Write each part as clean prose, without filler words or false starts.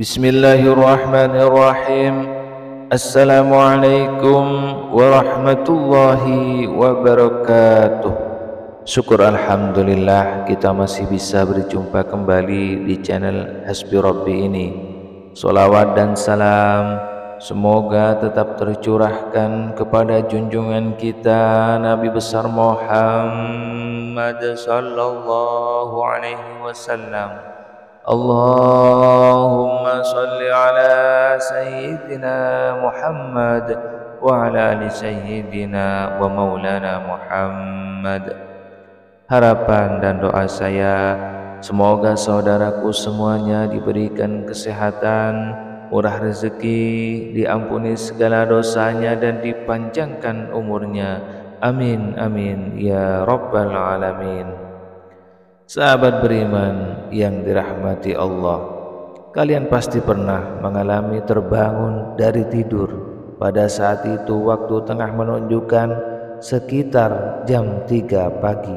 Bismillahirrahmanirrahim. Assalamualaikum warahmatullahi wabarakatuh. Syukur alhamdulillah kita masih bisa berjumpa kembali di channel Hasbi Rabbi ini. Salawat dan salam semoga tetap tercurahkan kepada junjungan kita Nabi besar Muhammad sallallahu alaihi wasallam. Allahumma salli ala Sayyidina Muhammad wa ala ali Sayyidina wa maulana Muhammad. Harapan dan doa saya, semoga saudaraku semuanya diberikan kesehatan, murah rezeki, diampuni segala dosanya dan dipanjangkan umurnya. Amin amin ya rabbal alamin. Sahabat beriman yang dirahmati Allah, kalian pasti pernah mengalami terbangun dari tidur. Pada saat itu waktu tengah menunjukkan sekitar jam 3 pagi.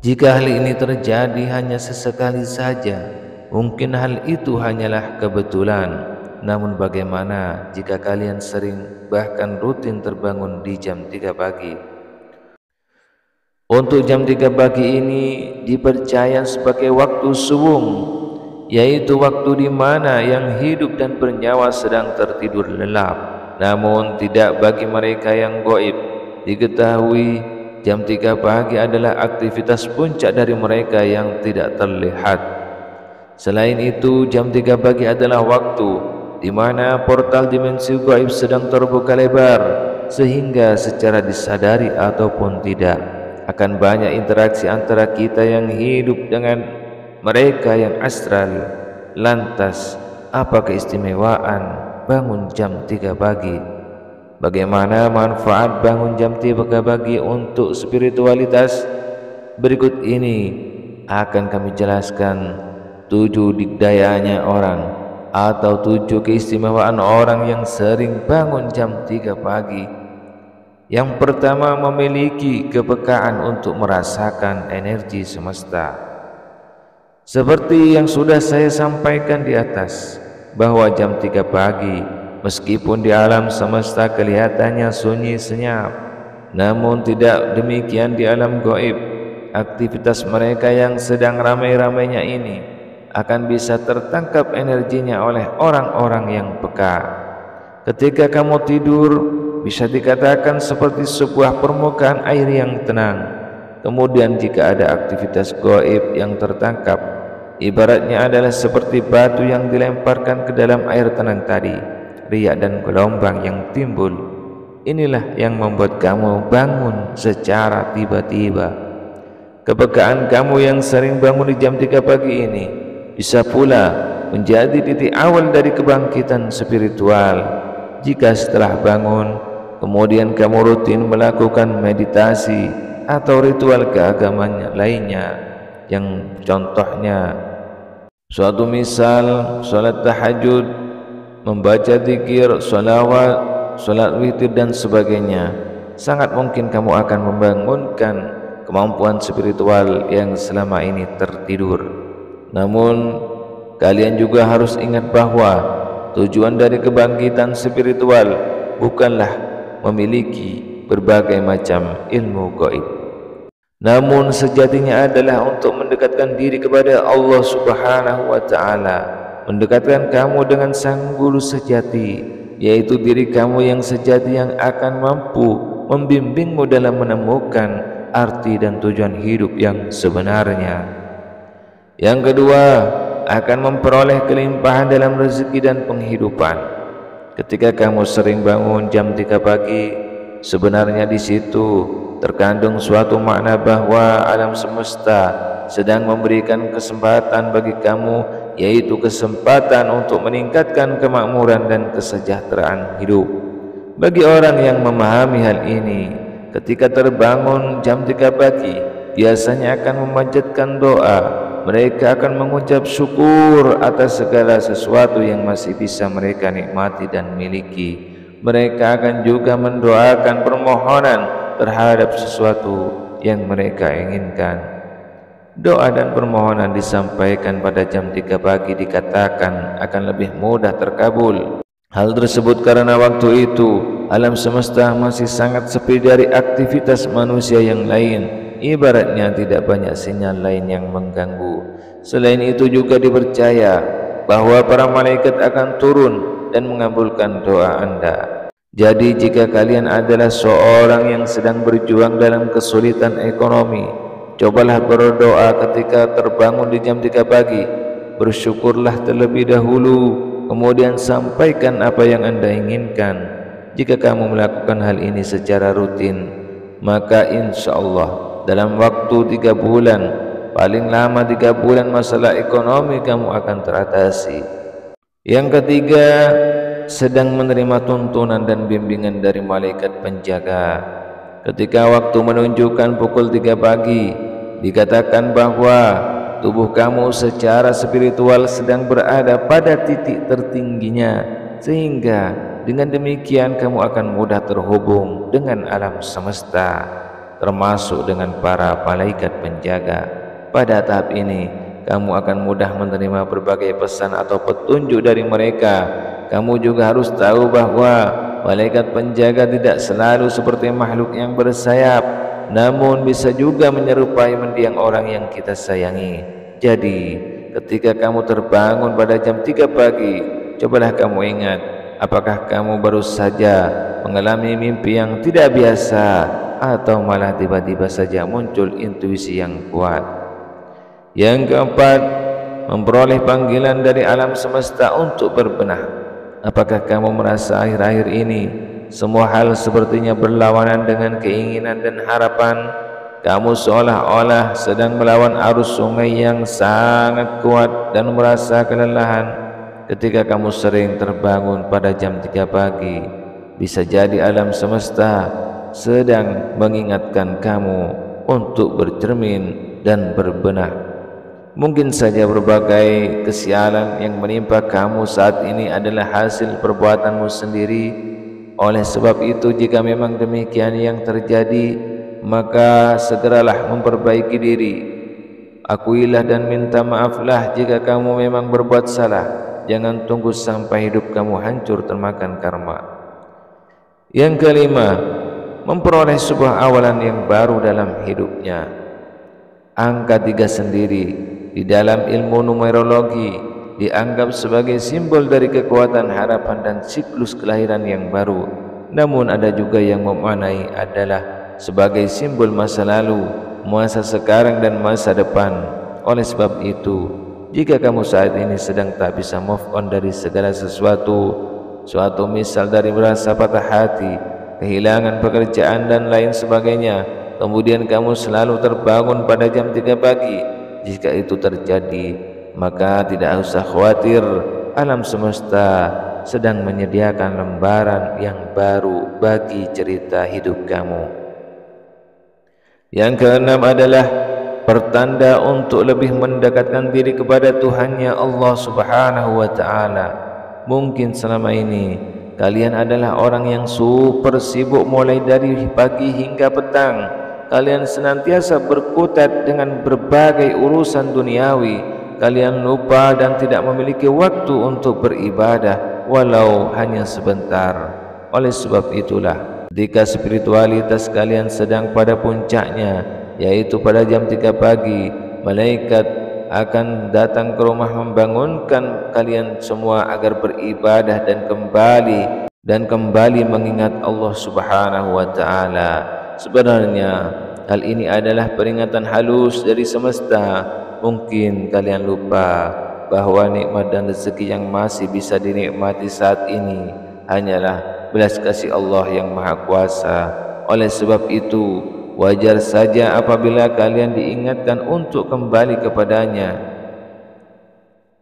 Jika hal ini terjadi hanya sesekali saja, mungkin hal itu hanyalah kebetulan. Namun bagaimana jika kalian sering bahkan rutin terbangun di jam 3 pagi? Untuk jam 3 pagi ini dipercaya sebagai waktu suwung, yaitu waktu di mana yang hidup dan bernyawa sedang tertidur lelap. Namun tidak bagi mereka yang gaib. Diketahui jam 3 pagi adalah aktivitas puncak dari mereka yang tidak terlihat. Selain itu, jam 3 pagi adalah waktu di mana portal dimensi gaib sedang terbuka lebar, sehingga secara disadari ataupun tidak akan banyak interaksi antara kita yang hidup dengan mereka yang astral. Lantas, apa keistimewaan bangun jam 3 pagi? Bagaimana manfaat bangun jam 3 pagi untuk spiritualitas? Berikut ini akan kami jelaskan 7 dikdayanya orang atau 7 keistimewaan orang yang sering bangun jam 3 pagi. Yang pertama, memiliki kepekaan untuk merasakan energi semesta. Seperti yang sudah saya sampaikan di atas, bahwa jam 3 pagi meskipun di alam semesta kelihatannya sunyi senyap, namun tidak demikian di alam gaib. Aktivitas mereka yang sedang ramai-ramainya ini akan bisa tertangkap energinya oleh orang-orang yang peka. Ketika kamu tidur, bisa dikatakan seperti sebuah permukaan air yang tenang. Kemudian jika ada aktivitas gaib yang tertangkap, ibaratnya adalah seperti batu yang dilemparkan ke dalam air tenang tadi, riak dan gelombang yang timbul. Inilah yang membuat kamu bangun secara tiba-tiba. Kepekaan kamu yang sering bangun di jam 3 pagi ini bisa pula menjadi titik awal dari kebangkitan spiritual. Jika setelah bangun kemudian kamu rutin melakukan meditasi atau ritual keagamaan lainnya, yang contohnya suatu misal salat tahajud, membaca zikir, salawat, salat witir dan sebagainya, sangat mungkin kamu akan membangunkan kemampuan spiritual yang selama ini tertidur. Namun kalian juga harus ingat bahwa tujuan dari kebangkitan spiritual bukanlah memiliki berbagai macam ilmu gaib, namun sejatinya adalah untuk mendekatkan diri kepada Allah Subhanahu wa Ta'ala, mendekatkan kamu dengan Sang Guru sejati, yaitu diri kamu yang sejati yang akan mampu membimbingmu dalam menemukan arti dan tujuan hidup yang sebenarnya. Yang kedua, akan memperoleh kelimpahan dalam rezeki dan penghidupan. Ketika kamu sering bangun jam 3 pagi, sebenarnya di situ terkandung suatu makna bahwa alam semesta sedang memberikan kesempatan bagi kamu, yaitu kesempatan untuk meningkatkan kemakmuran dan kesejahteraan hidup. Bagi orang yang memahami hal ini, ketika terbangun jam 3 pagi biasanya akan memanjatkan doa. Mereka akan mengucap syukur atas segala sesuatu yang masih bisa mereka nikmati dan miliki. Mereka akan juga mendoakan permohonan terhadap sesuatu yang mereka inginkan. Doa dan permohonan disampaikan pada jam 3 pagi dikatakan akan lebih mudah terkabul. Hal tersebut karena waktu itu alam semesta masih sangat sepi dari aktivitas manusia yang lain, ibaratnya tidak banyak sinyal lain yang mengganggu. Selain itu juga dipercaya bahwa para malaikat akan turun dan mengabulkan doa Anda. Jadi jika kalian adalah seorang yang sedang berjuang dalam kesulitan ekonomi, cobalah berdoa ketika terbangun di jam 3 pagi. Bersyukurlah terlebih dahulu, kemudian sampaikan apa yang Anda inginkan. Jika kamu melakukan hal ini secara rutin, maka insya Allah dalam waktu 3 bulan, paling lama 3 bulan, masalah ekonomi kamu akan teratasi. Yang ketiga, sedang menerima tuntunan dan bimbingan dari malaikat penjaga. Ketika waktu menunjukkan pukul 3 pagi, dikatakan bahwa tubuh kamu secara spiritual sedang berada pada titik tertingginya, sehingga dengan demikian kamu akan mudah terhubung dengan alam semesta, termasuk dengan para malaikat penjaga. Pada tahap ini, kamu akan mudah menerima berbagai pesan atau petunjuk dari mereka. Kamu juga harus tahu bahwa malaikat penjaga tidak selalu seperti makhluk yang bersayap, namun bisa juga menyerupai mendiang orang yang kita sayangi. Jadi, ketika kamu terbangun pada jam 3 pagi, cobalah kamu ingat, apakah kamu baru saja mengalami mimpi yang tidak biasa, atau malah tiba-tiba saja muncul intuisi yang kuat. Yang keempat, memperoleh panggilan dari alam semesta untuk berbenah. Apakah kamu merasa akhir-akhir ini semua hal sepertinya berlawanan dengan keinginan dan harapan? Kamu seolah-olah sedang melawan arus sungai yang sangat kuat dan merasa kelelahan. Ketika kamu sering terbangun pada jam 3 pagi, bisa jadi alam semesta sedang mengingatkan kamu untuk bercermin dan berbenah. Mungkin saja berbagai kesialan yang menimpa kamu saat ini adalah hasil perbuatanmu sendiri. Oleh sebab itu, jika memang demikian yang terjadi, maka segeralah memperbaiki diri. Akuilah dan minta maaflah jika kamu memang berbuat salah. Jangan tunggu sampai hidup kamu hancur termakan karma. Yang kelima, memperoleh sebuah awalan yang baru dalam hidupnya. Angka 3 sendiri di dalam ilmu numerologi dianggap sebagai simbol dari kekuatan harapan dan siklus kelahiran yang baru. Namun ada juga yang memaknai adalah sebagai simbol masa lalu, masa sekarang dan masa depan. Oleh sebab itu, jika kamu saat ini sedang tak bisa move on dari segala sesuatu, misal dari merasa patah hati, kehilangan pekerjaan dan lain sebagainya, kemudian kamu selalu terbangun pada jam 3 pagi, jika itu terjadi, maka tidak usah khawatir, alam semesta sedang menyediakan lembaran yang baru bagi cerita hidup kamu. Yang keenam adalah pertanda untuk lebih mendekatkan diri kepada Tuhannya Allah Subhanahu wa Ta'ala. Mungkin selama ini kalian adalah orang yang super sibuk mulai dari pagi hingga petang. Kalian senantiasa berkutat dengan berbagai urusan duniawi. Kalian lupa dan tidak memiliki waktu untuk beribadah walau hanya sebentar. Oleh sebab itulah, ketika spiritualitas kalian sedang pada puncaknya, yaitu pada jam 3 pagi, malaikat akan datang ke rumah membangunkan kalian semua agar beribadah dan kembali mengingat Allah Subhanahu wa Ta'ala. Sebenarnya hal ini adalah peringatan halus dari semesta. Mungkin kalian lupa bahwa nikmat dan rezeki yang masih bisa dinikmati saat ini hanyalah belas kasih Allah yang Maha Kuasa. Oleh sebab itu, wajar saja apabila kalian diingatkan untuk kembali kepadanya.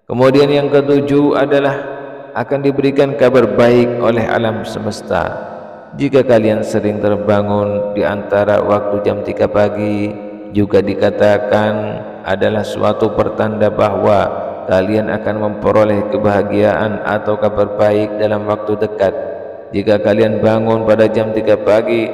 Kemudian yang ketujuh adalah akan diberikan kabar baik oleh alam semesta. Jika kalian sering terbangun di antara waktu jam 3 pagi, juga dikatakan adalah suatu pertanda bahwa kalian akan memperoleh kebahagiaan atau kabar baik dalam waktu dekat. Jika kalian bangun pada jam 3 pagi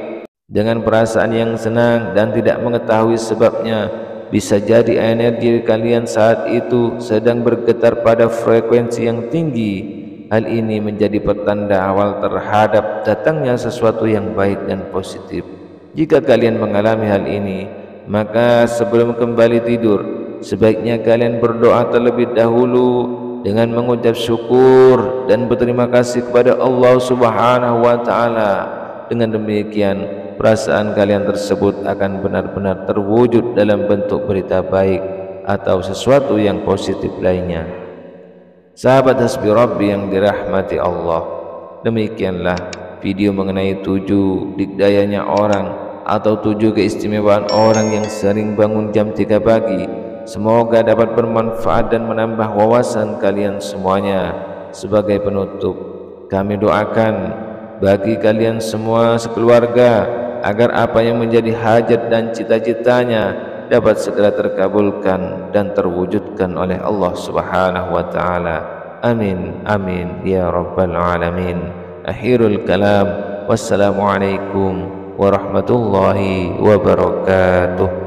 dengan perasaan yang senang dan tidak mengetahui sebabnya, Bisa jadi energi kalian saat itu sedang bergetar pada frekuensi yang tinggi. Hal ini menjadi pertanda awal terhadap datangnya sesuatu yang baik dan positif. Jika kalian mengalami hal ini, maka sebelum kembali tidur, sebaiknya kalian berdoa terlebih dahulu dengan mengucap syukur dan berterima kasih kepada Allah Subhanahu wa taala. Dengan demikian, perasaan kalian tersebut akan benar-benar terwujud dalam bentuk berita baik atau sesuatu yang positif lainnya. Sahabat Hasbi Rabbi yang dirahmati Allah, demikianlah video mengenai 7 dikdayanya orang atau 7 keistimewaan orang yang sering bangun jam 3 pagi. Semoga dapat bermanfaat dan menambah wawasan kalian semuanya. Sebagai penutup, kami doakan bagi kalian semua sekeluarga agar apa yang menjadi hajat dan cita-citanya dapat segera terkabulkan dan terwujudkan oleh Allah Subhanahu wa taala. Amin amin ya rabbal alamin. Akhirul kalam, wassalamualaikum warahmatullahi wabarakatuh.